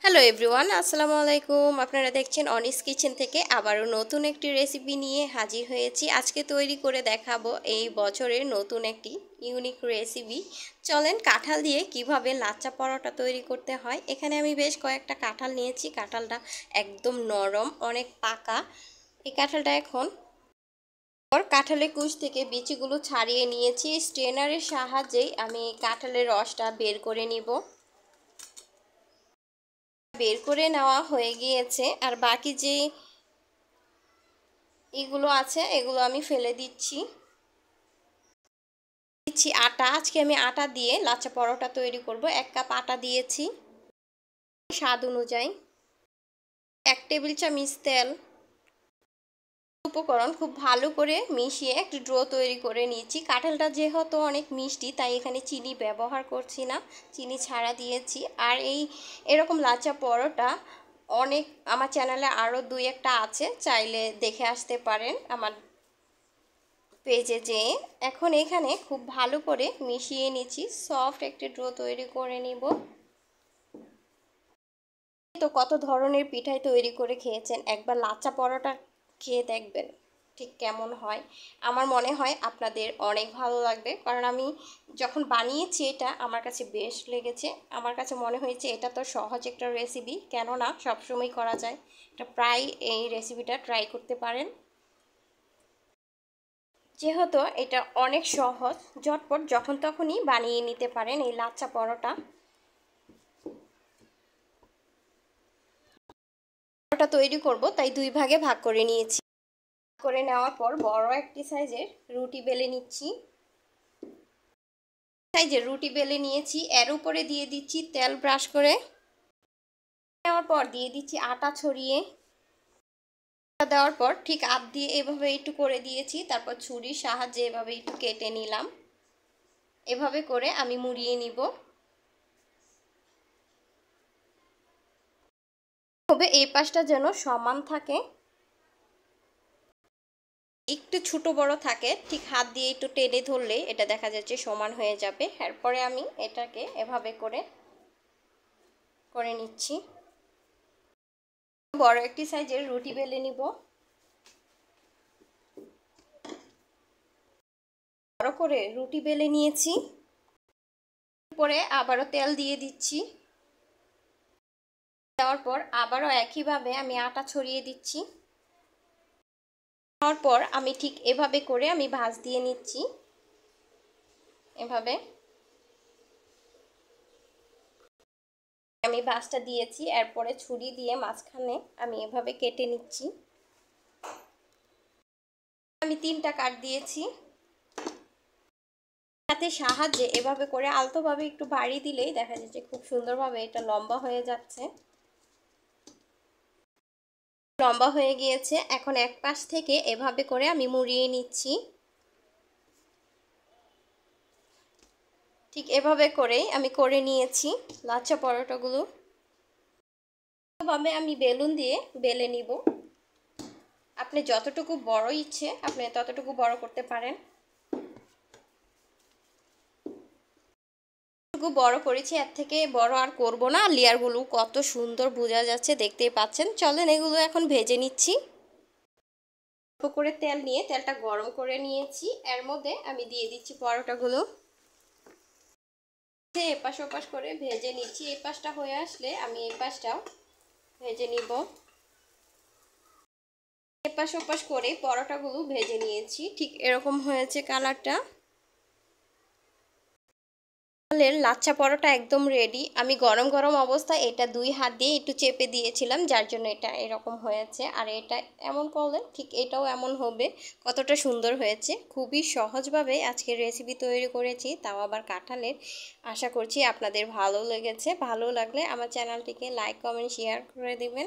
Hello everyone, আসসালামু আলাইকুম। আপনারা দেখছেন অনিস কিচেন থেকে আবারও নতুন একটি রেসিপি নিয়ে হাজির হয়েছি। আজকে তৈরি করে দেখাবো এই বছরের নতুন একটি ইউনিক রেসিপি। চলেন কাঁঠাল দিয়ে কিভাবে লাচ্চা পরোটা তৈরি করতে হয়। এখানে আমি বেশ কয়েকটা কাঁঠাল নিয়েছি। কাঁঠালটা একদম নরম, অনেক পাকা। এই কাঁঠালটা এখন কাঁঠালের কুশ থেকে বিচিগুলো ছাড়িয়ে নিয়েছি। স্ট্রেনারের সাহায্যেই আমি কাঁঠালের রসটা বের করে নিব। বের করে নেওয়া হয়ে গিয়েছে, আর বাকি যে এগুলো আছে এগুলো আমি ফেলে দিচ্ছি আটা। আজকে আমি আটা দিয়ে লাচ্চা পরোটা তৈরি করব। 1 কাপ আটা দিয়েছি, স্বাদ অনুযায়ী 1 টেবিল চামচ তেল। উপকরণ খুব ভালো করে মিশিয়ে একটি ডো তৈরি করে নিয়েছি। কাঁঠালটা যেহেতু অনেক মিষ্টি, তাই এখানে চিনি ব্যবহার করছি না, চিনি ছাড়া দিয়েছি। আর এরকম লাচ্চা পরোটা অনেক আমার চ্যানেলে আরও 2-1টা আছে, চাইলে দেখে আসতে পারেন আমার পেজে যেয়ে। এখন এখানে খুব ভালো করে মিশিয়ে নিচ্ছি, সফট একটি ডো তৈরি করে নিব। তো কত ধরনের পিঠাই তৈরি করে খেয়েছেন, একবার লাচ্চা পরোটা খেয়ে দেখবেন ঠিক কেমন হয়। আমার মনে হয় আপনাদের অনেক ভালো লাগবে, কারণ আমি যখন বানিয়েছি এটা আমার কাছে বেশ লেগেছে। আমার কাছে মনে হয়েছে এটা তো সহজ একটা রেসিপি, কেননা সবসময় করা যায়, এটা প্রায় এই রেসিপিটা ট্রাই করতে পারেন। যেহেতু এটা অনেক সহজ, ঝটপট যখন তখনই বানিয়ে নিতে পারেন এই লাচ্চা পরোটা। পরোটা তৈরি করব, তাই 2 ভাগে ভাগ করে নিয়েছি। করে নেওয়ার পর বড় একটি সাইজের রুটি বেলে নিচ্ছি। সাইজের রুটি বেলে নিয়েছি, এর উপরে দিয়ে দিচ্ছি তেল ব্রাশ করে। নেওয়ার পর দিয়ে দিচ্ছি আটা ছড়িয়ে। দেওয়ার পর ঠিক আপ দিয়ে এভাবে একটু করে দিয়েছি, তারপর ছুরির সাহায্যে এভাবে একটু কেটে নিলাম। এভাবে করে আমি মুড়িয়ে নিব। তবে এই পাশটা যেন সমান থাকে, একটু ছোট বড় থাকে, ঠিক হাত দিয়ে একটু টেনে ধরলে এটা দেখা যাচ্ছে সমান হয়ে যাবে। এরপরে আমি এটাকে এভাবে করে করে নিচ্ছি। বড় একটি সাইজের রুটি বেলে নিব। বড় করে রুটি বেলে নিয়েছি, পরে আবারও তেল দিয়ে দিচ্ছি। দেওয়ার পর আবারও একইভাবে আমি আটা ছড়িয়ে দিচ্ছি। দেওয়ার পর আমি ঠিক এভাবে করে আমি ভাঁজ দিয়ে নিচ্ছি। এভাবে আমি ভাঁজটা দিয়েছি, এরপরে ছুরি দিয়ে মাঝখানে আমি এভাবে কেটে নিচ্ছি। আমি 3টা কাট দিয়েছি। হাতের সাহায্যে এভাবে করে আলতোভাবে একটু বাড়ি দিলেই দেখা যাচ্ছে খুব সুন্দরভাবে এটা লম্বা হয়ে যাচ্ছে। লম্বা হয়ে গিয়েছে। এখন এক পাশ থেকে এভাবে করে আমি মুড়িয়ে নিচ্ছি। ঠিক এভাবে করেই আমি করে নিয়েছি লাচ্চা পরোটাগুলো। এভাবে আমি বেলুন দিয়ে বেলে নিব। আপনি যতটুকু বড় ইচ্ছে আপনি ততটুকু বড় করতে পারেন। বড় করেছি, এর থেকে বড় আর করব না। লেয়ারগুলো কত সুন্দর বোঝা যাচ্ছে, দেখতেই পাচ্ছেন। চলেন এগুলো এখন ভেজে নিচ্ছি। অল্প করে তেল নিয়ে তেলটা গরম করে নিয়েছি, এর মধ্যে আমি দিয়ে দিচ্ছি পরোটাগুলো। এপাশ ওপাশ করে ভেজে নিচ্ছি। এই পাশটা হয়ে আসলে আমি এই পাশটাও ভেজে নিব। এপাশ ওপাশ করে পরোটাগুলো ভেজে নিয়েছি, ঠিক এরকম হয়েছে কালারটা। লাচ্চা পরোটা একদম রেডি। আমি গরম গরম অবস্থায় এটা 2 হাত দিয়ে একটু চেপে দিয়েছিলাম, যার জন্য এটা এরকম হয়েছে। আর এটা এমন করলে ঠিক এটাও এমন হবে। কতটা সুন্দর হয়েছে। খুবই সহজভাবে আজকের রেসিপি তৈরি করেছি, তাও আবার কাঁঠালের। আশা করছি আপনাদের ভালো লেগেছে। ভালো লাগলে আমার চ্যানেলটিকে লাইক কমেন্ট শেয়ার করে দিবেন,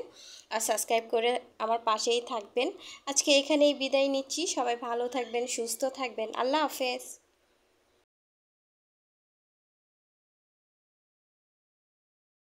আর সাবস্ক্রাইব করে আমার পাশেই থাকবেন। আজকে এখানেই বিদায় নিচ্ছি। সবাই ভালো থাকবেন, সুস্থ থাকবেন। আল্লাহ হাফেজ।